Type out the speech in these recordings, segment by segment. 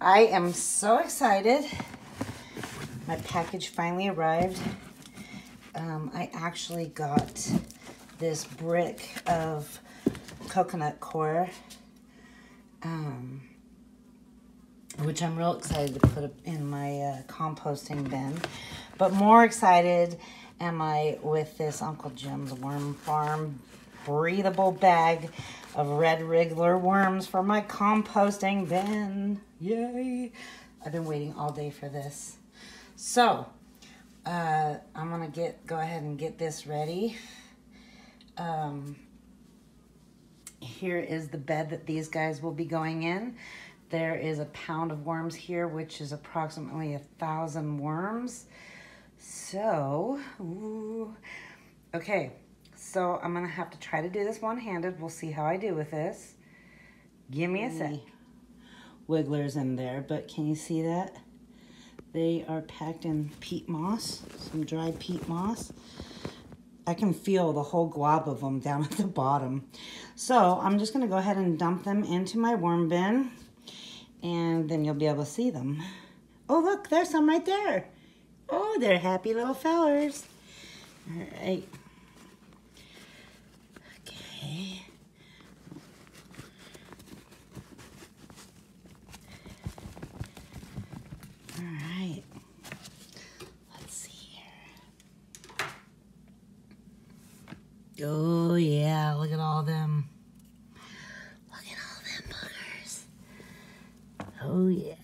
I am so excited. My package finally arrived. I actually got this brick of coconut coir, which I'm real excited to put in my composting bin. But more excited am I with this Uncle Jim's Worm Farm breathable bag of red wriggler worms for my composting bin. Yay! I've been waiting all day for this. So, I'm gonna go ahead and get this ready. Here is the bed that these guys will be going in. There is a pound of worms here, which is approximately 1,000 worms. So, okay. So I'm gonna have to try to do this one-handed. We'll see how I do with this. Give me a sec. Wigglers in there, but can you see that? They are packed in peat moss, some dried peat moss. I can feel the whole glob of them down at the bottom. So I'm just gonna go ahead and dump them into my worm bin, and then you'll be able to see them. Oh, look, there's some right there. Oh, they're happy little fellers. All right. Okay. All right. Let's see here. Oh, yeah, look at all them. Look at all them buggers. Oh, yeah.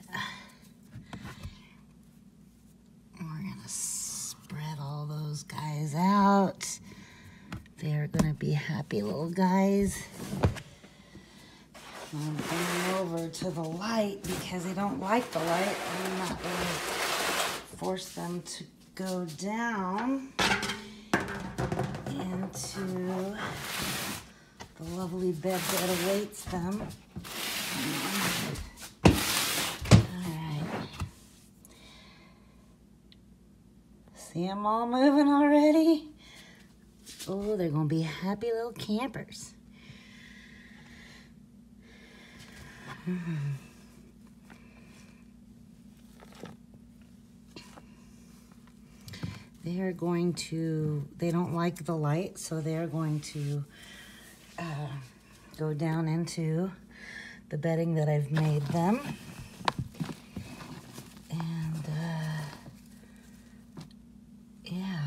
We're gonna spread all those guys out. They're gonna be happy little guys. I'm gonna bring them over to the light because they don't like the light. I'm not gonna force them to go down into the lovely bed that awaits them. Alright. See them all moving already? Oh, they're going to be happy little campers. They're going to, they don't like the light, so they're going to go down into the bedding that I've made them. And, yeah.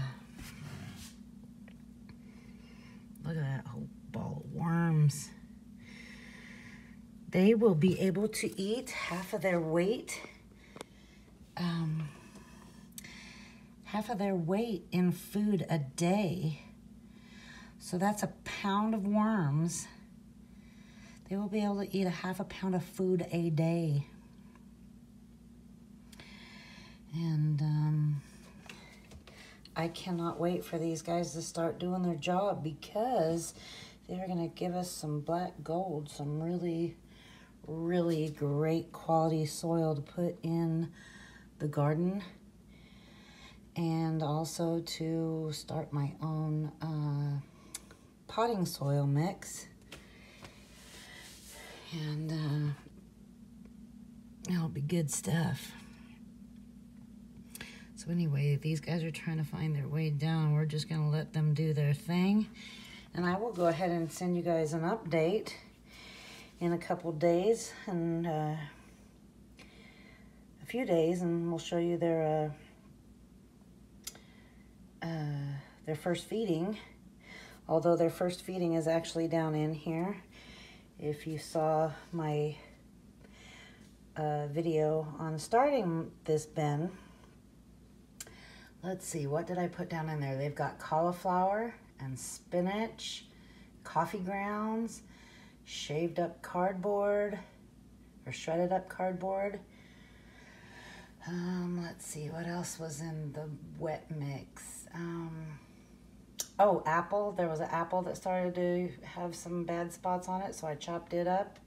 Look at that whole ball of worms. They will be able to eat half of their weight. Half of their weight in food a day. So that's a pound of worms. They will be able to eat a half a pound of food a day. And I cannot wait for these guys to start doing their job because they're gonna give us some black gold, some really, really great quality soil to put in the garden, and also to start my own potting soil mix. And it'll be good stuff. So anyway, these guys are trying to find their way down. We're just gonna let them do their thing. And I will go ahead and send you guys an update in a couple days, and a few days, and we'll show you their first feeding. Although their first feeding is actually down in here. If you saw my video on starting this bin, let's see, what did I put down in there? They've got cauliflower and spinach, coffee grounds, shaved up cardboard, or shredded up cardboard. Let's see, what else was in the wet mix? Oh, apple. There was an apple that started to have some bad spots on it, so I chopped it up.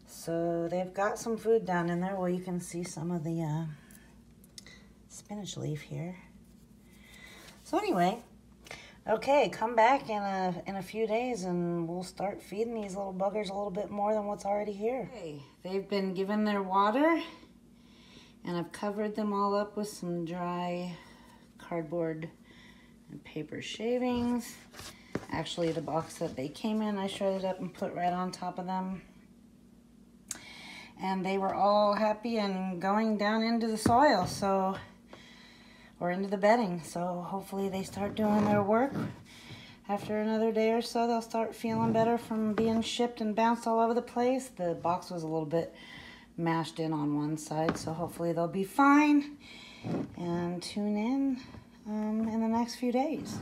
So they've got some food down in there. Well, you can see some of the spinach leaf here. So anyway, Okay, come back in a few days and we'll start feeding these little buggers a little bit more than what's already here. Okay, they've been given their water and I've covered them all up with some dry cardboard and paper shavings. Actually, the box that they came in, I shredded up and put right on top of them. And they were all happy and going down into the soil, so, or into the bedding. So hopefully they start doing their work. After another day or so, they'll start feeling better from being shipped and bounced all over the place. The box was a little bit mashed in on one side, so hopefully they'll be fine. And tune in the next few days.